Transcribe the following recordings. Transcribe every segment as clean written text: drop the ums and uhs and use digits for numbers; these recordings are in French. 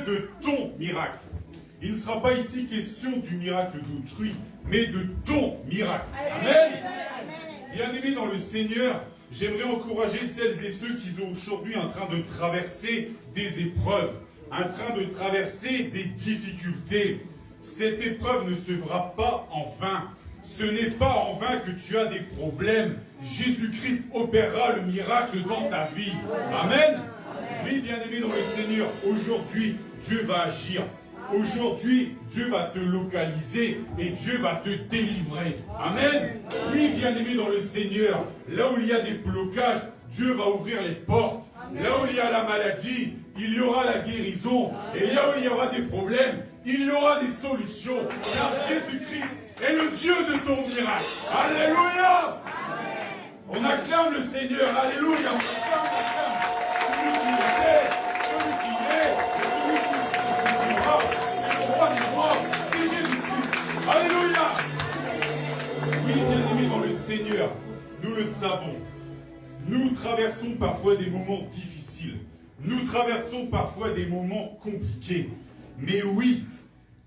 de ton miracle. Il ne sera pas ici question du miracle d'autrui, mais de ton miracle. Amen. Bien-aimés dans le Seigneur, j'aimerais encourager celles et ceux qui sont aujourd'hui en train de traverser des épreuves, en train de traverser des difficultés. Cette épreuve ne se fera pas en vain. Ce n'est pas en vain que tu as des problèmes. Jésus-Christ opérera le miracle dans ta vie. Amen. Oui, bien-aimés dans le Seigneur, aujourd'hui, Dieu va agir. Aujourd'hui, Dieu va te localiser et Dieu va te délivrer. Amen. Oui, bien-aimés dans le Seigneur, là où il y a des blocages, Dieu va ouvrir les portes. Là où il y a la maladie, il y aura la guérison. Et là où il y aura des problèmes, il y aura des solutions. Car Jésus-Christ est le Dieu de ton miracle. Alléluia. On acclame le Seigneur. Alléluia. On acclame. Celui qui était, celui qui est, celui qui sera, le roi des rois, c'est Jésus-Christ. Alléluia. Oui, bien-aimés dans le Seigneur, nous le savons. Nous traversons parfois des moments difficiles. Nous traversons parfois des moments compliqués. Mais oui,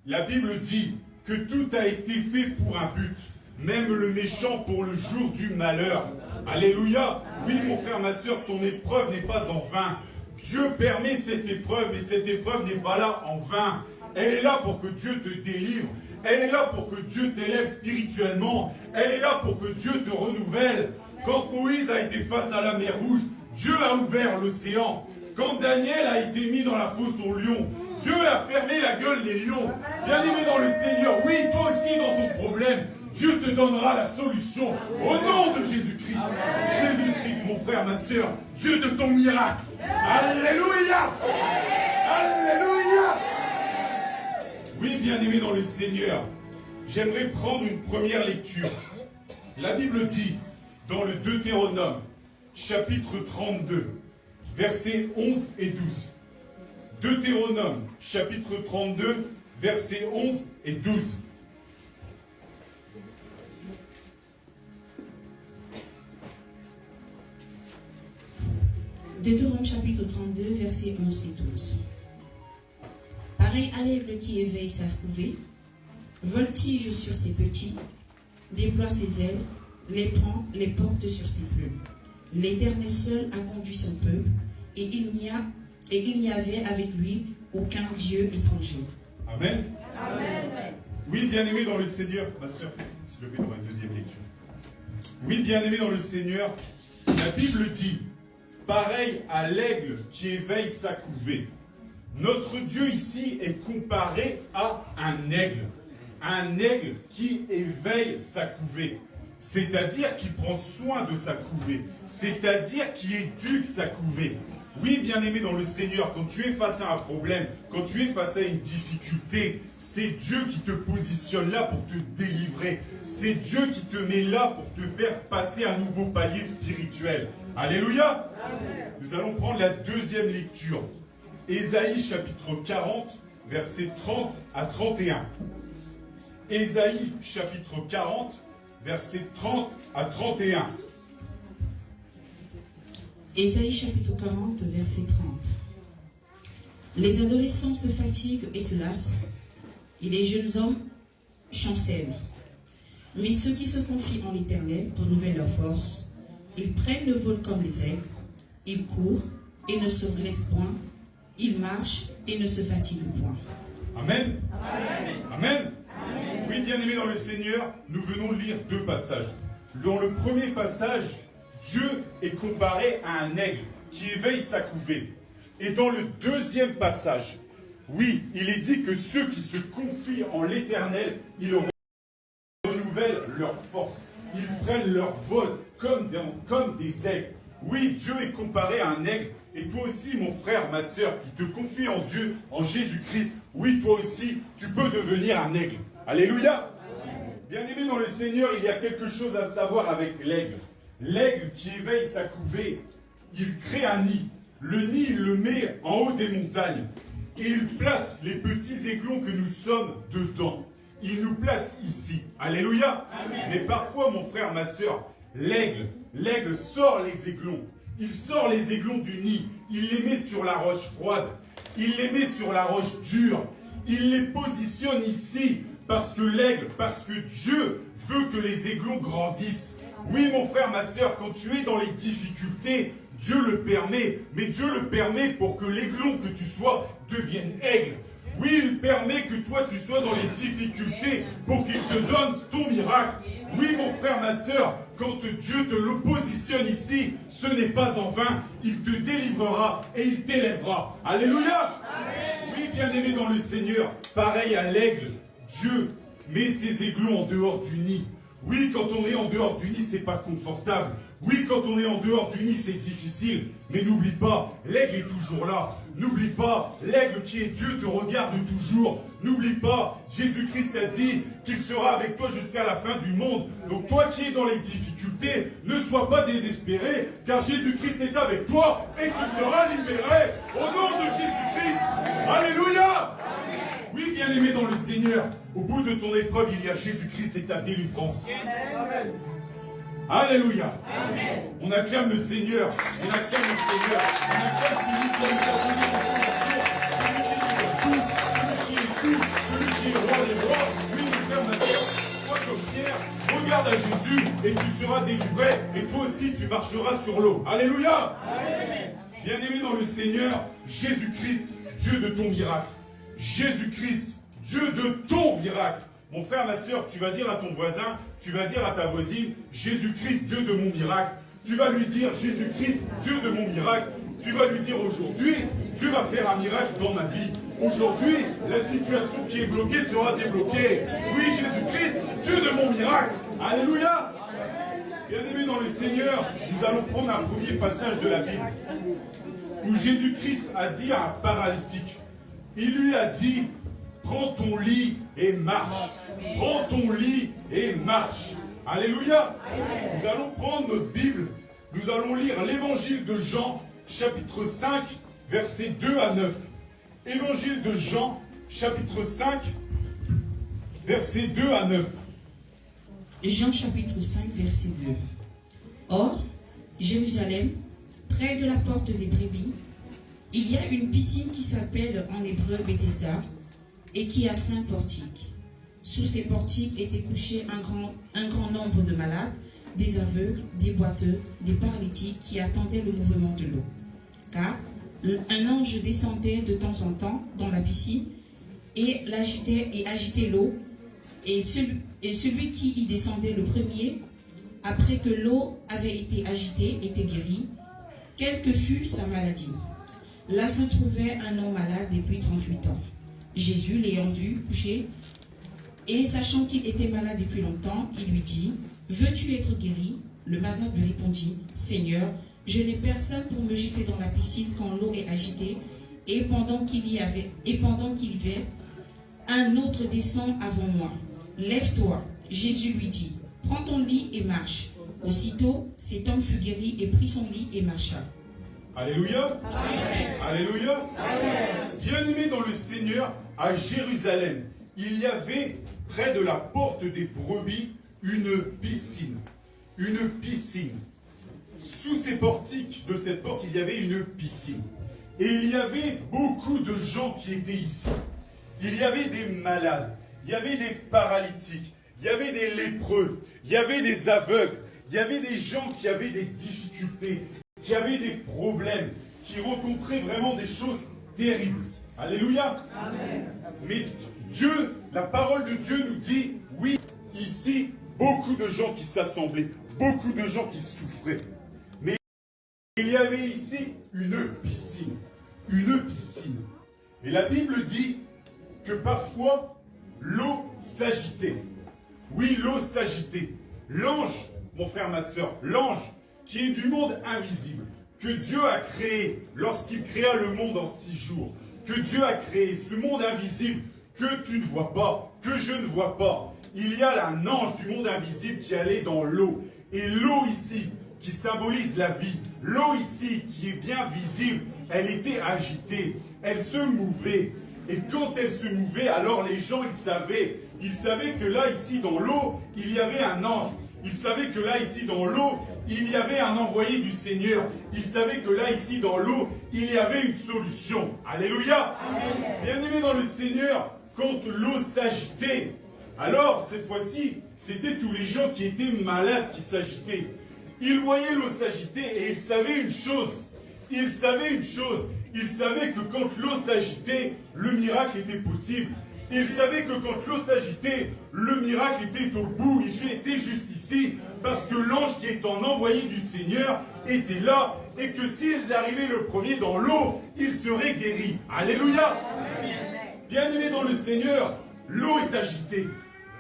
la Bible dit que tout a été fait pour un but. Même le méchant pour le jour du malheur. Alléluia. Oui, mon frère, ma soeur, ton épreuve n'est pas en vain. Dieu permet cette épreuve, mais cette épreuve n'est pas là en vain. Elle est là pour que Dieu te délivre. Elle est là pour que Dieu t'élève spirituellement. Elle est là pour que Dieu te renouvelle. Quand Moïse a été face à la mer Rouge, Dieu a ouvert l'océan. Quand Daniel a été mis dans la fosse aux lions, Dieu a fermé la gueule des lions. Bien-aimé dans le Seigneur, oui, toi aussi dans ton problème, Dieu te donnera la solution. Au nom de Jésus-Christ. Jésus-Christ, mon frère, ma soeur, Dieu de ton miracle. Alléluia. Alléluia. Oui, bien-aimé dans le Seigneur, j'aimerais prendre une première lecture. La Bible dit, dans le Deutéronome, chapitre 32, versets 11 et 12. Deutéronome, chapitre 32, versets 11 et 12. Deutéronome, chapitre 32, versets 11 et 12. Pareil à l'aigle qui éveille sa couvée, voltige sur ses petits, déploie ses ailes, les prend, les porte sur ses plumes. L'Éternel seul a conduit son peuple, et il n'y avait avec lui aucun Dieu étranger. Amen. Amen. Oui, bien-aimé dans le Seigneur, ma soeur, s'il vous plaît, pour une deuxième lecture. Oui, bien-aimé dans le Seigneur, la Bible dit, pareil à l'aigle qui éveille sa couvée. Notre Dieu ici est comparé à un aigle qui éveille sa couvée. C'est-à-dire qui prend soin de sa couvée, c'est-à-dire qui éduque sa couvée. Oui, bien-aimé dans le Seigneur, quand tu es face à un problème, quand tu es face à une difficulté, c'est Dieu qui te positionne là pour te délivrer. C'est Dieu qui te met là pour te faire passer un nouveau palier spirituel. Alléluia. Amen. Nous allons prendre la deuxième lecture. Ésaïe chapitre 40, versets 30 à 31. Ésaïe chapitre 40, versets 30 à 31. Ésaïe chapitre 40, verset 30. Les adolescents se fatiguent et se lassent, et les jeunes hommes chancellent. Mais ceux qui se confient en l'Éternel renouvellent leur force. Ils prennent le vol comme les aigles. Ils courent et ne se blessent point. Ils marchent et ne se fatiguent point. Amen. Amen. Amen. Amen. Oui, bien-aimés dans le Seigneur, nous venons de lire deux passages. Dans le premier passage, Dieu est comparé à un aigle qui éveille sa couvée. Et dans le deuxième passage, oui, il est dit que ceux qui se confient en l'Éternel, ils renouvellent leur force. Ils prennent leur vol comme des aigles. Oui, Dieu est comparé à un aigle. Et toi aussi, mon frère, ma soeur, qui te confie en Dieu, en Jésus-Christ, oui, toi aussi, tu peux devenir un aigle. Alléluia. Bien-aimé dans le Seigneur, il y a quelque chose à savoir avec l'aigle. L'aigle qui éveille sa couvée, il crée un nid. Le nid, il le met en haut des montagnes. Et il place les petits aiglons que nous sommes dedans. Il nous place ici. Alléluia. Amen. Mais parfois, mon frère, ma soeur, l'aigle sort les aiglons. Il sort les aiglons du nid. Il les met sur la roche froide. il les met sur la roche dure. Il les positionne ici parce que l'aigle, parce que Dieu veut que les aiglons grandissent. Oui, mon frère, ma soeur, quand tu es dans les difficultés, Dieu le permet, mais Dieu le permet pour que l'aiglon que tu sois devienne aigle. Oui, il permet que toi tu sois dans les difficultés pour qu'il te donne ton miracle. Oui, mon frère, ma soeur, quand Dieu te le positionne ici, ce n'est pas en vain. Il te délivrera et il t'élèvera. Alléluia. Oui, bien-aimé dans le Seigneur, pareil à l'aigle, Dieu met ses aiglons en dehors du nid. Oui, quand on est en dehors du nid, c'est pas confortable. Oui, quand on est en dehors du nid, c'est difficile. Mais n'oublie pas, l'aigle est toujours là. N'oublie pas, l'aigle qui est Dieu te regarde toujours. N'oublie pas, Jésus-Christ a dit qu'il sera avec toi jusqu'à la fin du monde. Donc toi qui es dans les difficultés, ne sois pas désespéré, car Jésus-Christ est avec toi et tu seras libéré. Au nom de Jésus-Christ. Alléluia. Oui, bien-aimé dans le Seigneur, au bout de ton épreuve, il y a Jésus-Christ et ta délivrance. Amen. Alléluia. Amen. On acclame le Seigneur. On acclame le Seigneur. On acclame celui qui nous a donné celui qui est tout, celui qui est roi des rois. Oui, mon frère, ma soeur, sois comme Pierre, regarde à Jésus et tu seras délivré. Et toi aussi, tu marcheras sur l'eau. Alléluia. Amen. Bien-aimé dans le Seigneur, Jésus-Christ, Dieu de ton miracle. Jésus-Christ, Dieu de ton miracle. Mon frère, ma soeur, tu vas dire à ton voisin, tu vas dire à ta voisine, Jésus-Christ, Dieu de mon miracle. Tu vas lui dire, Jésus-Christ, Dieu de mon miracle. Tu vas lui dire aujourd'hui, Dieu va faire un miracle dans ma vie. Aujourd'hui, la situation qui est bloquée sera débloquée. Oui, Jésus-Christ, Dieu de mon miracle. Alléluia. Bien-aimés dans le Seigneur, nous allons prendre un premier passage de la Bible où Jésus-Christ a dit à un paralytique, il lui a dit, prends ton lit et marche. Prends ton lit et marche. Alléluia. Nous allons prendre notre Bible. Nous allons lire l'évangile de Jean, chapitre 5, versets 2 à 9. Évangile de Jean, chapitre 5, versets 2 à 9. Jean, chapitre 5, verset 2. Or, Jérusalem, près de la porte des brebis, il y a une piscine qui s'appelle en hébreu Bethesda et qui a 5 portiques. Sous ces portiques étaient couchés un grand nombre de malades, des aveugles, des boiteux, des paralytiques qui attendaient le mouvement de l'eau. Car un ange descendait de temps en temps dans la piscine et agitait l'eau, et celui qui y descendait le premier, après que l'eau avait été agitée, était guéri, quelle que fût sa maladie. Là se trouvait un homme malade depuis 38 ans. Jésus, l'ayant vu coucher, et sachant qu'il était malade depuis longtemps, il lui dit, « Veux-tu être guéri ?» Le malade lui répondit, « Seigneur, je n'ai personne pour me jeter dans la piscine quand l'eau est agitée, et pendant qu'il y avait, un autre descend avant moi. Lève-toi. » Jésus lui dit, « Prends ton lit et marche. » Aussitôt, cet homme fut guéri et prit son lit et marcha. Alléluia. Amen. Alléluia. Amen. Bien-aimé dans le Seigneur, à Jérusalem, il y avait près de la porte des brebis une piscine. Une piscine. Sous ces portiques de cette porte, il y avait une piscine. Et il y avait beaucoup de gens qui étaient ici. Il y avait des malades, il y avait des paralytiques, il y avait des lépreux, il y avait des aveugles, il y avait des gens qui avaient des difficultés, qui avaient des problèmes, qui rencontraient vraiment des choses terribles. Alléluia. Amen. Mais Dieu, la parole de Dieu nous dit, oui, ici, beaucoup de gens qui s'assemblaient, beaucoup de gens qui souffraient. Mais il y avait ici une piscine. Une piscine. Et la Bible dit que parfois, l'eau s'agitait. Oui, l'eau s'agitait. L'ange, mon frère, ma soeur, l'ange qui est du monde invisible, que Dieu a créé lorsqu'il créa le monde en 6 jours, que Dieu a créé, ce monde invisible que tu ne vois pas, que je ne vois pas. Il y a un ange du monde invisible qui allait dans l'eau. Et l'eau ici, qui symbolise la vie, l'eau ici, qui est bien visible, elle était agitée, elle se mouvait. Et quand elle se mouvait, alors les gens, ils savaient que là, ici, dans l'eau, il y avait un ange. Il savait que là, ici, dans l'eau, il y avait un envoyé du Seigneur. Il savait que là, ici, dans l'eau, il y avait une solution. Alléluia. Bien-aimés dans le Seigneur, quand l'eau s'agitait, alors, cette fois-ci, c'était tous les gens qui étaient malades qui s'agitaient. Ils voyaient l'eau s'agiter et ils savaient une chose. Ils savaient une chose. Ils savaient que quand l'eau s'agitait, le miracle était possible. Ils savaient que quand l'eau s'agitait, le miracle était au bout. Il était juste ici. Parce que l'ange qui est en envoyé du Seigneur était là. Et que s'ils arrivaient le premier dans l'eau, ils seraient guéris. Alléluia. Bien-aimés dans le Seigneur, l'eau est agitée.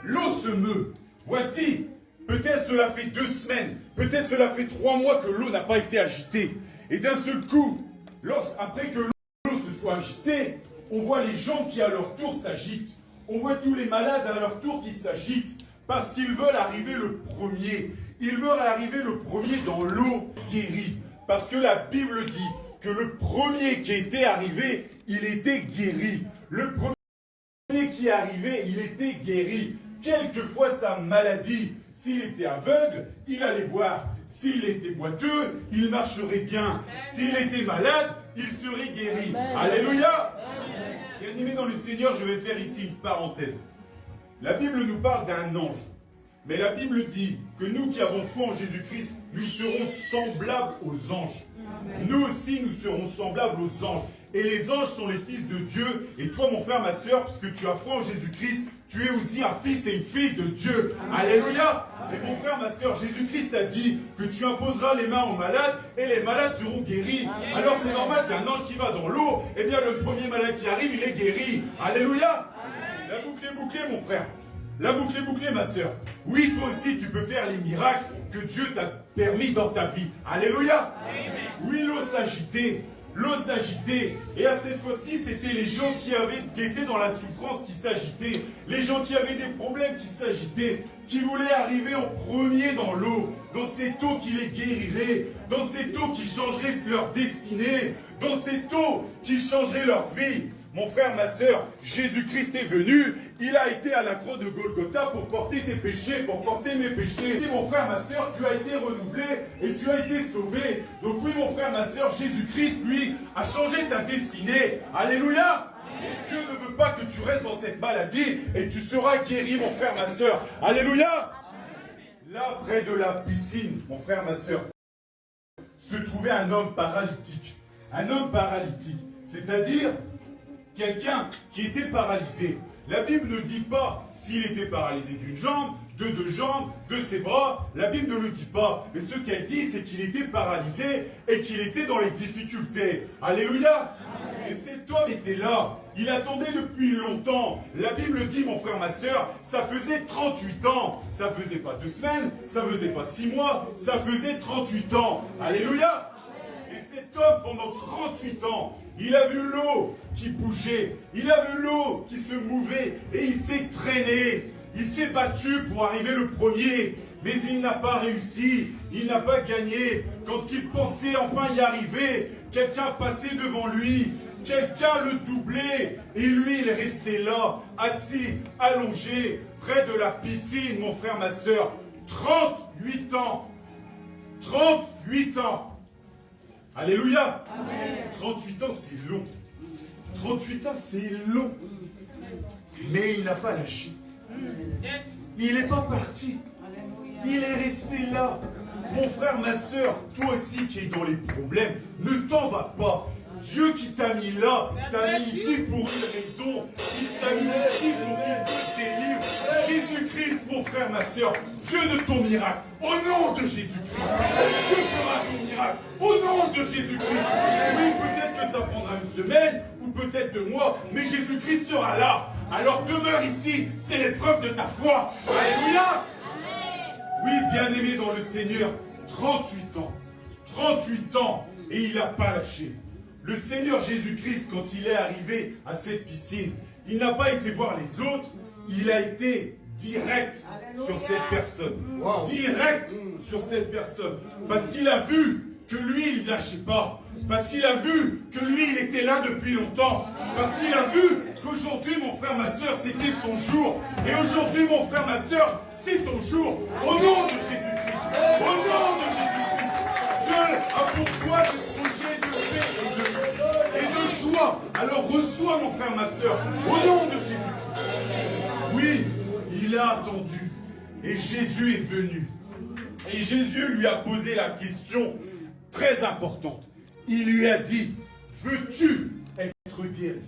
L'eau se meut. Voici, peut-être cela fait 2 semaines, peut-être cela fait 3 mois que l'eau n'a pas été agitée. Et d'un seul coup, après que l'eau se soit agitée, on voit les gens qui à leur tour s'agitent. On voit tous les malades à leur tour qui s'agitent parce qu'ils veulent arriver le premier. Ils veulent arriver le premier dans l'eau guérie. Parce que la Bible dit que le premier qui était arrivé, il était guéri. Le premier qui est arrivé, il était guéri. Quelquefois sa maladie, s'il était aveugle, il allait voir. S'il était boiteux, il marcherait bien. S'il était malade, il serait guéri. Amen. Alléluia. Bien-aimés dans le Seigneur, je vais faire ici une parenthèse. La Bible nous parle d'un ange. Mais la Bible dit que nous qui avons foi en Jésus-Christ, nous serons semblables aux anges. Amen. Nous aussi, nous serons semblables aux anges. Et les anges sont les fils de Dieu. Et toi, mon frère, ma soeur, puisque tu as foi en Jésus-Christ, tu es aussi un fils et une fille de Dieu. Amen. Alléluia. Amen. Et mon frère, ma soeur, Jésus-Christ a dit que tu imposeras les mains aux malades et les malades seront guéris. Amen. Alors c'est normal qu'un ange qui va dans l'eau, eh bien le premier malade qui arrive, il est guéri. Alléluia. Amen. La boucle est bouclée, mon frère. La boucle est bouclée, ma soeur. Oui, toi aussi, tu peux faire les miracles que Dieu t'a permis dans ta vie. Alléluia. Amen. Oui, l'eau s'agitait. L'eau s'agitait, et à cette fois-ci, c'était les gens qui étaient dans la souffrance qui s'agitaient, les gens qui avaient des problèmes qui s'agitaient, qui voulaient arriver en premier dans l'eau, dans cette eau qui les guérirait, dans cette eau qui changerait leur destinée, dans cette eau qui changerait leur vie. Mon frère, ma soeur, Jésus-Christ est venu, il a été à la croix de Golgotha pour porter tes péchés, pour porter mes péchés. Et mon frère, ma soeur, tu as été renouvelé et tu as été sauvé. Donc oui, mon frère, ma soeur, Jésus-Christ, lui, a changé ta destinée. Alléluia. Et Dieu ne veut pas que tu restes dans cette maladie et tu seras guéri, mon frère, ma soeur. Alléluia. Là, près de la piscine, mon frère, ma soeur, se trouvait un homme paralytique. Un homme paralytique, c'est-à-dire quelqu'un qui était paralysé. La Bible ne dit pas s'il était paralysé d'une jambe, de 2 jambes, de ses bras. La Bible ne le dit pas. Mais ce qu'elle dit, c'est qu'il était paralysé et qu'il était dans les difficultés. Alléluia. Et cet homme était là. Il attendait depuis longtemps. La Bible dit, mon frère, ma soeur, ça faisait 38 ans. Ça faisait pas 2 semaines, ça faisait pas 6 mois, ça faisait 38 ans. Alléluia. Et cet homme, pendant 38 ans, il a vu l'eau qui bougeait, il a vu l'eau qui se mouvait et il s'est traîné, il s'est battu pour arriver le premier, mais il n'a pas réussi, il n'a pas gagné. Quand il pensait enfin y arriver, quelqu'un passait devant lui, quelqu'un le doublait et lui il restait là, assis, allongé, près de la piscine, mon frère, ma soeur. 38 ans, 38 ans. Alléluia. Amen. 38 ans, c'est long. 38 ans, c'est long. Mais il n'a pas lâché. Il n'est pas parti. Il est resté là. Mon frère, ma soeur, toi aussi qui es dans les problèmes, ne t'en va pas. Dieu qui t'a mis là, t'a mis ici pour une raison. Il t'a mis ici pour qu'il te délivre. Jésus-Christ, mon frère, ma soeur, Dieu de ton miracle. Au nom de Jésus-Christ. Dieu fera ton miracle. Au nom de Jésus-Christ. Oui, peut-être que ça prendra une semaine, ou peut-être 2 mois, mais Jésus-Christ sera là. Alors demeure ici, c'est l'épreuve de ta foi. Alléluia. Oui, bien-aimé dans le Seigneur, 38 ans. 38 ans, et il n'a pas lâché. Le Seigneur Jésus-Christ, quand il est arrivé à cette piscine, il n'a pas été voir les autres, il a été direct sur cette personne. Wow. Direct sur cette personne. Parce qu'il a vu que lui, il ne lâchait pas. Parce qu'il a vu que lui, il était là depuis longtemps. Parce qu'il a vu qu'aujourd'hui, mon frère, ma soeur, c'était son jour. Et aujourd'hui, mon frère, ma soeur, c'est ton jour. Au nom de Jésus-Christ. Au nom de Jésus-Christ. Dieu a pour toi des projets de paix et de joie. Alors reçois, mon frère, ma soeur, au nom de Jésus-Christ. Oui, il a attendu. Et Jésus est venu. Et Jésus lui a posé la question très importante. Il lui a dit, veux-tu être guéri?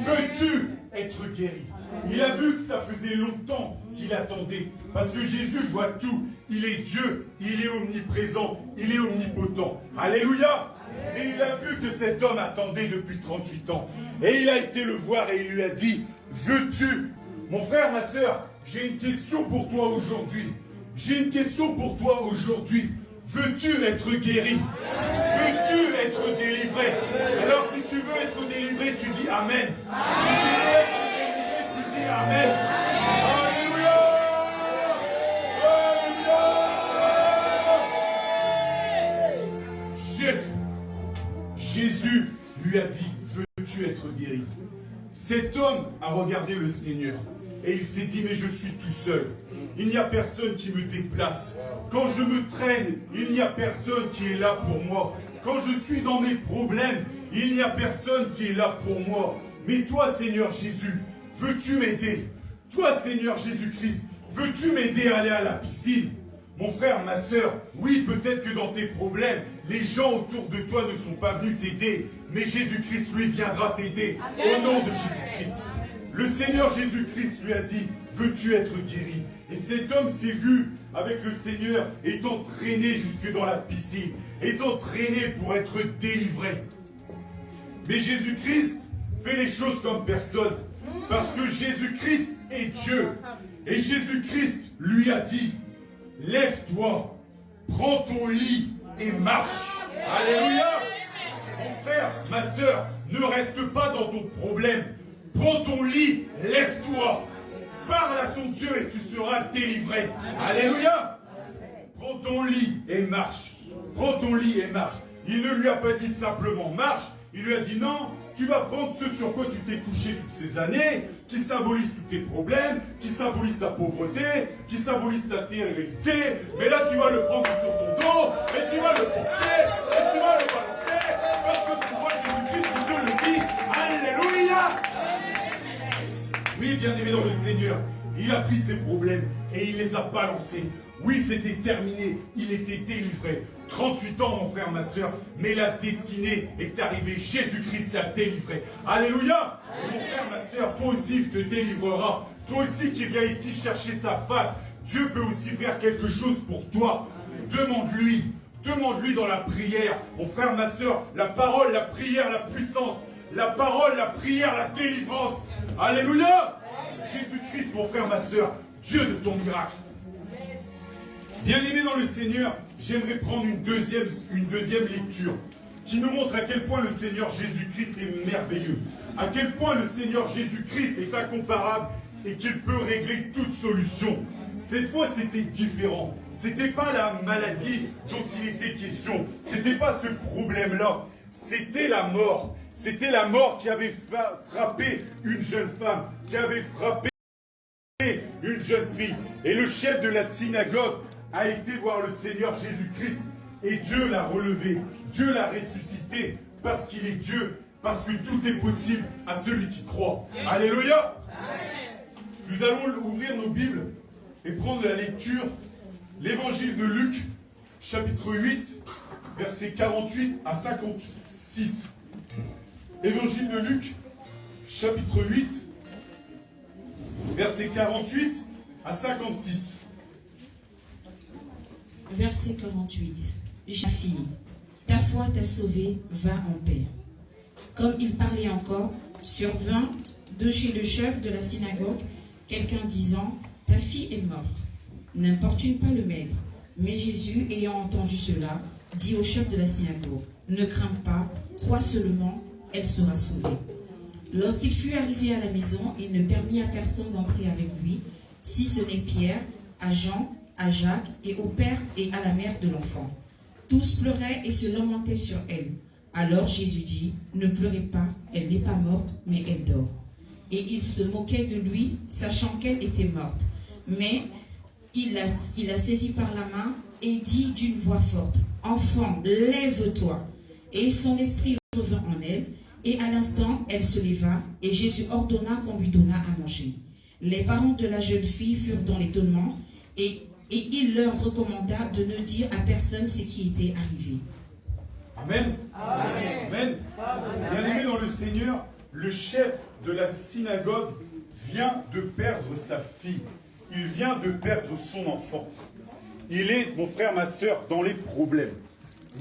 Veux-tu être guéri? Il a vu que ça faisait longtemps qu'il attendait. Parce que Jésus voit tout. Il est Dieu, il est omniprésent, il est omnipotent. Alléluia! Et il a vu que cet homme attendait depuis 38 ans. Et il a été le voir et il lui a dit, veux-tu? Mon frère, ma soeur, j'ai une question pour toi aujourd'hui. J'ai une question pour toi aujourd'hui. Veux-tu être guéri? Veux-tu être délivré? Alors si tu veux être délivré, tu dis Amen. Si tu veux être délivré, tu dis Amen. Alléluia! Alléluia! Jésus lui a dit, veux-tu être guéri? Cet homme a regardé le Seigneur et il s'est dit, mais je suis tout seul. Il n'y a personne qui me déplace. Quand je me traîne, il n'y a personne qui est là pour moi. Quand je suis dans mes problèmes, il n'y a personne qui est là pour moi. Mais toi, Seigneur Jésus, veux-tu m'aider? Toi, Seigneur Jésus-Christ, veux-tu m'aider à aller à la piscine? Mon frère, ma soeur, oui, peut-être que dans tes problèmes, les gens autour de toi ne sont pas venus t'aider. Mais Jésus-Christ, lui, viendra t'aider. Au nom de Jésus-Christ. Le Seigneur Jésus-Christ lui a dit, veux-tu être guéri? Et cet homme s'est vu avec le Seigneur est entraîné jusque dans la piscine, est entraîné pour être délivré. Mais Jésus-Christ fait les choses comme personne, parce que Jésus-Christ est Dieu. Et Jésus-Christ lui a dit, lève-toi, prends ton lit et marche. Alléluia! Mon frère, ma soeur, ne reste pas dans ton problème. Prends ton lit, lève-toi. Parle à ton Dieu et tu seras délivré. Alléluia! Prends ton lit et marche. Prends ton lit et marche. Il ne lui a pas dit simplement marche. Il lui a dit non, tu vas prendre ce sur quoi tu t'es couché toutes ces années, qui symbolise tous tes problèmes, qui symbolise ta pauvreté, qui symbolise ta stérilité. Mais là, tu vas le prendre sur ton dos et tu vas le porter et tu vas le balancer parce que tu vois Jésus-Christ qui te le dit. Alléluia! Oui, bien-aimé dans le Seigneur, il a pris ses problèmes et il les a balancés. Oui, c'était terminé, il était délivré. 38 ans, mon frère, ma soeur, mais la destinée est arrivée. Jésus-Christ l'a délivré. Alléluia! Mon frère, ma soeur, toi aussi, il te délivrera. Toi aussi qui viens ici chercher sa face, Dieu peut aussi faire quelque chose pour toi. Demande-lui. Demande-lui dans la prière. Mon frère, ma soeur, la parole, la prière, la puissance. La parole, la prière, la délivrance. Alléluia! Jésus-Christ, mon frère, ma soeur, Dieu de ton miracle. Bien-aimé dans le Seigneur, j'aimerais prendre une deuxième lecture qui nous montre à quel point le Seigneur Jésus-Christ est merveilleux, à quel point le Seigneur Jésus-Christ est incomparable et qu'il peut régler toute solution. Cette fois, c'était différent. C'était pas la maladie dont il était question. C'était pas ce problème-là. C'était la mort. C'était la mort qui avait frappé une jeune femme, qui avait frappé une jeune fille. Et le chef de la synagogue a été voir le Seigneur Jésus-Christ et Dieu l'a relevé, Dieu l'a ressuscité parce qu'il est Dieu, parce que tout est possible à celui qui croit. Alléluia! Nous allons ouvrir nos Bibles et prendre la lecture, l'évangile de Luc, chapitre 8, versets 48 à 56. Évangile de Luc, chapitre 8, versets 48 à 56. Verset 48. Ma fille, ta foi t'a sauvée, va en paix. Comme il parlait encore, survint de chez le chef de la synagogue quelqu'un disant, ta fille est morte. N'importune pas le maître. Mais Jésus, ayant entendu cela, dit au chef de la synagogue, ne crains pas, crois seulement, elle sera sauvée. Lorsqu'il fut arrivé à la maison, il ne permit à personne d'entrer avec lui, si ce n'est Pierre, à Jean, à Jacques et au père et à la mère de l'enfant. Tous pleuraient et se lamentaient sur elle. Alors Jésus dit, ne pleurez pas, elle n'est pas morte, mais elle dort. Et ils se moquaient de lui, sachant qu'elle était morte. Mais il la saisit par la main et dit d'une voix forte, enfant, lève-toi. Et son esprit revint en elle, et à l'instant, elle se leva, et Jésus ordonna qu'on lui donnât à manger. Les parents de la jeune fille furent dans l'étonnement, et il leur recommanda de ne dire à personne ce qui était arrivé. Amen. Amen. Bien-aimé dans le Seigneur, le chef de la synagogue vient de perdre sa fille. Il vient de perdre son enfant. Il est, mon frère, ma soeur, dans les problèmes.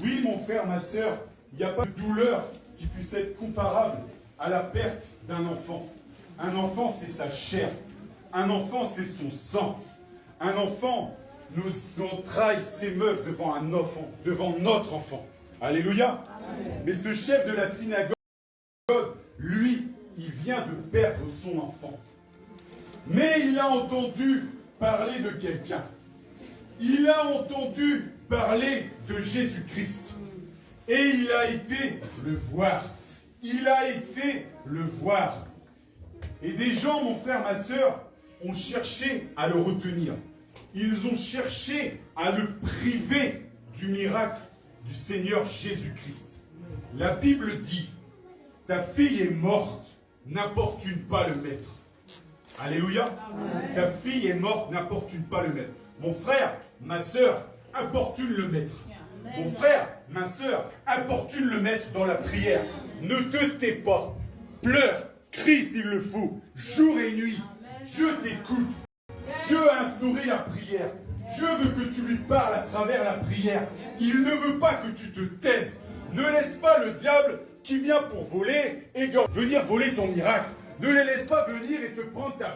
Oui, mon frère, ma soeur, il n'y a pas de douleur qui puisse être comparable à la perte d'un enfant. Un enfant, c'est sa chair. Un enfant, c'est son sang. Un enfant, nos entrailles s'émeuvent devant un enfant, devant notre enfant. Alléluia. Amen. Mais ce chef de la synagogue, lui, il vient de perdre son enfant. Mais il a entendu parler de quelqu'un. Il a entendu parler de Jésus-Christ. Et il a été le voir. Il a été le voir. Et des gens, mon frère, ma soeur, ont cherché à le retenir. Ils ont cherché à le priver du miracle du Seigneur Jésus-Christ. La Bible dit, ta fille est morte, n'importune pas le maître. Alléluia. Amen. Ta fille est morte, n'importune pas le maître. Mon frère, ma soeur, importune le maître. Amen. Mon frère, ma soeur, importune le maître dans la prière. Ne te tais pas. Pleure, crie s'il le faut, jour et nuit. Amen. Dieu t'écoute. Dieu a instauré la prière. Dieu veut que tu lui parles à travers la prière. Il ne veut pas que tu te taises. Ne laisse pas le diable qui vient pour voler et venir voler ton miracle. Ne les laisse pas venir et te prendre ta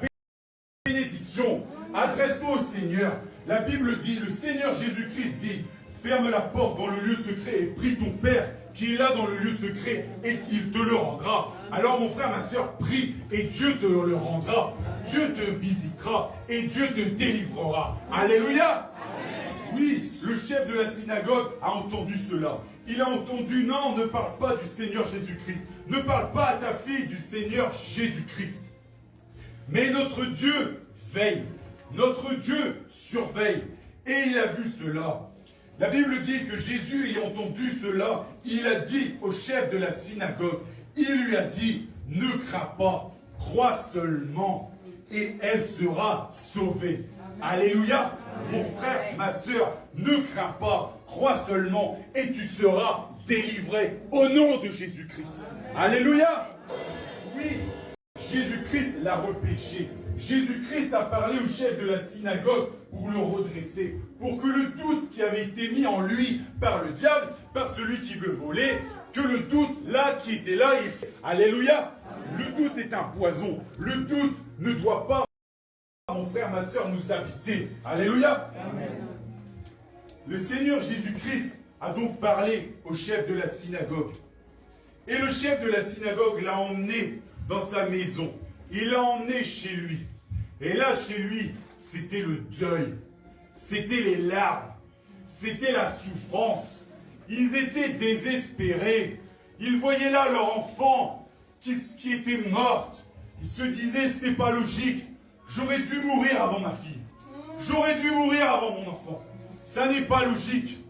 bénédiction. Adresse-toi au Seigneur. La Bible dit, le Seigneur Jésus-Christ dit, ferme la porte dans le lieu secret et prie ton Père qui est là dans le lieu secret et qu'il te le rendra. Alors mon frère, ma soeur, prie et Dieu te le rendra. Dieu te visitera et Dieu te délivrera. Alléluia. Oui, le chef de la synagogue a entendu cela. Il a entendu, non, ne parle pas du Seigneur Jésus-Christ. Ne parle pas à ta fille du Seigneur Jésus-Christ. Mais notre Dieu veille. Notre Dieu surveille. Et il a vu cela. La Bible dit que Jésus ayant entendu cela, il a dit au chef de la synagogue, il lui a dit, ne crains pas, crois seulement, et elle sera sauvée. Alléluia. Mon frère, ma soeur, ne crains pas, crois seulement, et tu seras délivré au nom de Jésus-Christ. Alléluia. Oui, Jésus-Christ l'a repêché. Jésus-Christ a parlé au chef de la synagogue pour le redresser, pour que le doute qui avait été mis en lui par le diable, par celui qui veut voler, que le doute là, qui était là, alléluia, le doute est un poison. Le doute ne doit pas, mon frère, ma soeur, nous habiter. Alléluia. Amen. Le Seigneur Jésus-Christ a donc parlé au chef de la synagogue. Et le chef de la synagogue l'a emmené dans sa maison. Il l'a emmené chez lui. Et là, chez lui, c'était le deuil. C'était les larmes. C'était la souffrance. Ils étaient désespérés. Ils voyaient là leur enfant qui était morte. Ils se disaient, ce n'est pas logique. J'aurais dû mourir avant ma fille. J'aurais dû mourir avant mon enfant. Ça n'est pas logique.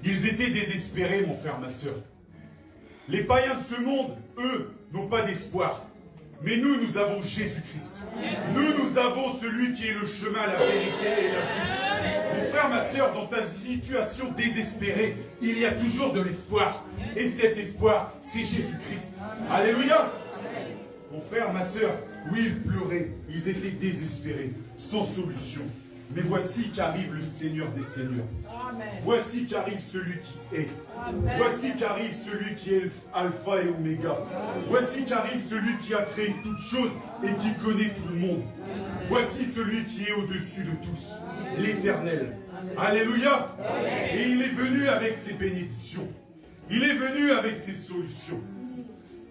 Ils étaient désespérés, mon frère, ma soeur. Les païens de ce monde, eux, n'ont pas d'espoir. Mais nous, nous avons Jésus-Christ. Nous avons celui qui est le chemin, la vérité et la vie. Mon frère, ma soeur, dans ta situation désespérée, il y a toujours de l'espoir. Et cet espoir, c'est Jésus-Christ. Alléluia. Mon frère, ma soeur, oui, ils pleuraient. Ils étaient désespérés, sans solution. Mais voici qu'arrive le Seigneur des Seigneurs. Amen. Voici qu'arrive celui qui est. Amen. Voici qu'arrive celui qui est Alpha et Oméga. Amen. Voici qu'arrive celui qui a créé toutes choses et qui connaît tout le monde. Amen. Voici celui qui est au-dessus de tous, l'Éternel. Alléluia. Amen. Et il est venu avec ses bénédictions. Il est venu avec ses solutions.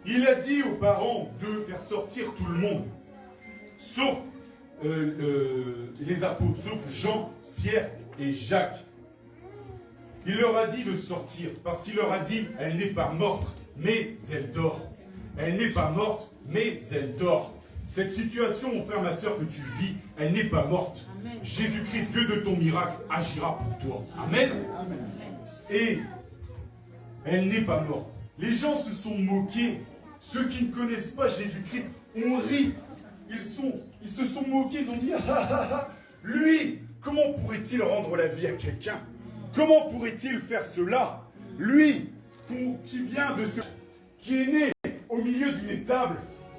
Il a dit aux parents de faire sortir tout le monde, sauf les apôtres, sauf Jean, Pierre et Jacques. Il leur a dit de sortir, parce qu'il leur a dit, elle n'est pas morte, mais elle dort. Elle n'est pas morte, mais elle dort. Cette situation, mon frère, ma soeur, que tu vis, elle n'est pas morte. Jésus-Christ, Dieu de ton miracle, agira pour toi. Amen. Amen. Et elle n'est pas morte. Les gens se sont moqués. Ceux qui ne connaissent pas Jésus-Christ ont ri. Ils se sont moqués, ils ont dit, lui, comment pourrait-il rendre la vie à quelqu'un? Comment pourrait-il faire cela? Lui, qui vient de ce... qui est né au milieu d'une étable,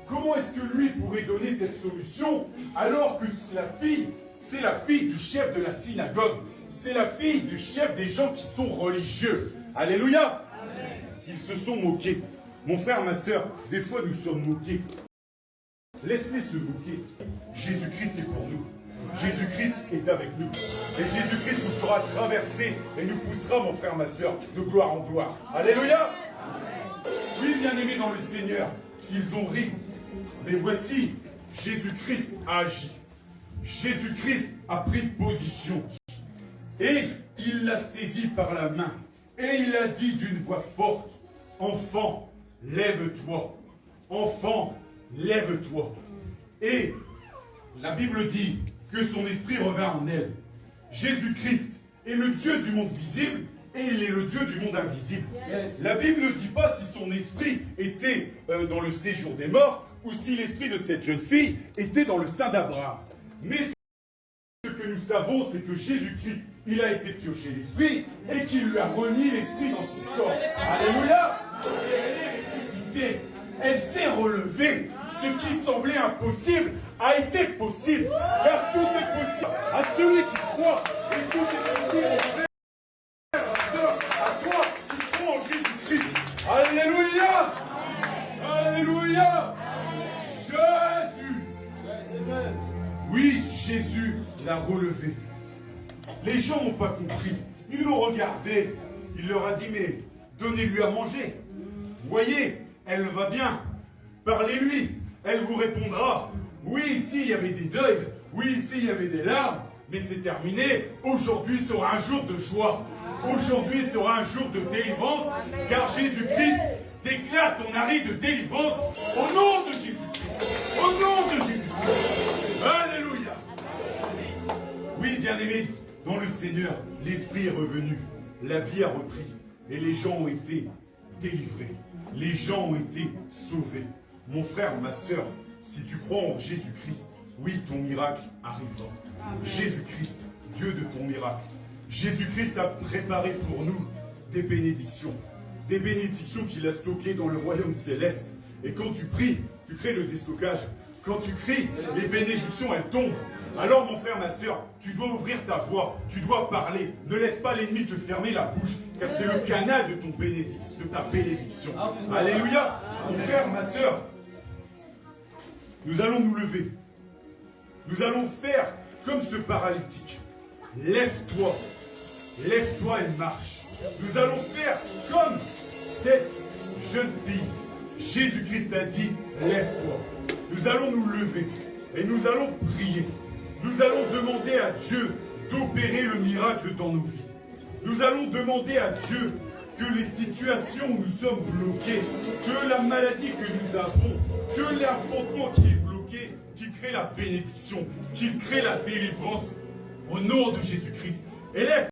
comment est-ce que lui pourrait donner cette solution alors que la fille, c'est la fille du chef de la synagogue, c'est la fille du chef des gens qui sont religieux. Alléluia. Amen. Ils se sont moqués. Mon frère, ma soeur, des fois nous sommes moqués. Laisse-les se moquer. Jésus-Christ est pour nous. Jésus-Christ est avec nous. Et Jésus-Christ nous fera traverser et nous poussera, mon frère, ma soeur, de gloire en gloire. Alléluia. Oui, bien-aimés dans le Seigneur, ils ont ri. Mais voici, Jésus-Christ a agi. Jésus-Christ a pris position. Et il l'a saisi par la main. Et il a dit d'une voix forte, « Enfant, lève-toi. Enfant, lève-toi. » Et la Bible dit que son esprit revint en elle. Jésus-Christ est le Dieu du monde visible et il est le Dieu du monde invisible. Yes. La Bible ne dit pas si son esprit était dans le séjour des morts ou si l'esprit de cette jeune fille était dans le sein d'Abraham. Mais ce que nous savons, c'est que Jésus-Christ, il a été pioché l'esprit et qu'il lui a remis l'esprit dans son corps. Alléluia! Et elle est ressuscitée. Elle s'est relevée. Ce qui semblait impossible a été possible. Car tout est possible à celui qui croit. Et tout est possible à toi qui crois en Jésus-Christ. Alléluia! Alléluia! Jésus! Oui, Jésus l'a relevé. Les gens n'ont pas compris. Ils l'ont regardé. Il leur a dit, mais donnez-lui à manger. Voyez, elle va bien. Parlez-lui. Elle vous répondra. Oui, ici, il y avait des deuils. Oui, ici, il y avait des larmes. Mais c'est terminé. Aujourd'hui sera un jour de joie. Aujourd'hui sera un jour de délivrance. Car Jésus-Christ déclare ton arrêt de délivrance au nom de Jésus-Christ. Au nom de Jésus-Christ. Alléluia. Oui, bien-aimés, dans le Seigneur, l'Esprit est revenu. La vie a repris. Et les gens ont été délivrés. Les gens ont été sauvés. Mon frère, ma soeur, si tu crois en Jésus-Christ, oui, ton miracle arrivera. Jésus-Christ, Dieu de ton miracle. Jésus-Christ a préparé pour nous des bénédictions. Des bénédictions qu'il a stockées dans le royaume céleste. Et quand tu pries, tu crées le déstockage. Quand tu cries, les bénédictions, elles tombent. Alors, mon frère, ma soeur, tu dois ouvrir ta voix, tu dois parler. Ne laisse pas l'ennemi te fermer la bouche, car c'est le canal de ta bénédiction. Alléluia. Mon frère, ma soeur, nous allons nous lever. Nous allons faire comme ce paralytique. Lève-toi. Lève-toi et marche. Nous allons faire comme cette jeune fille. Jésus-Christ a dit, lève-toi. Nous allons nous lever et nous allons prier. Nous allons demander à Dieu d'opérer le miracle dans nos vies. Nous allons demander à Dieu que les situations où nous sommes bloqués, que la maladie que nous avons, que l'enfantement qui est bloqué, qu'il crée la bénédiction, qu'il crée la délivrance au nom de Jésus-Christ. Élève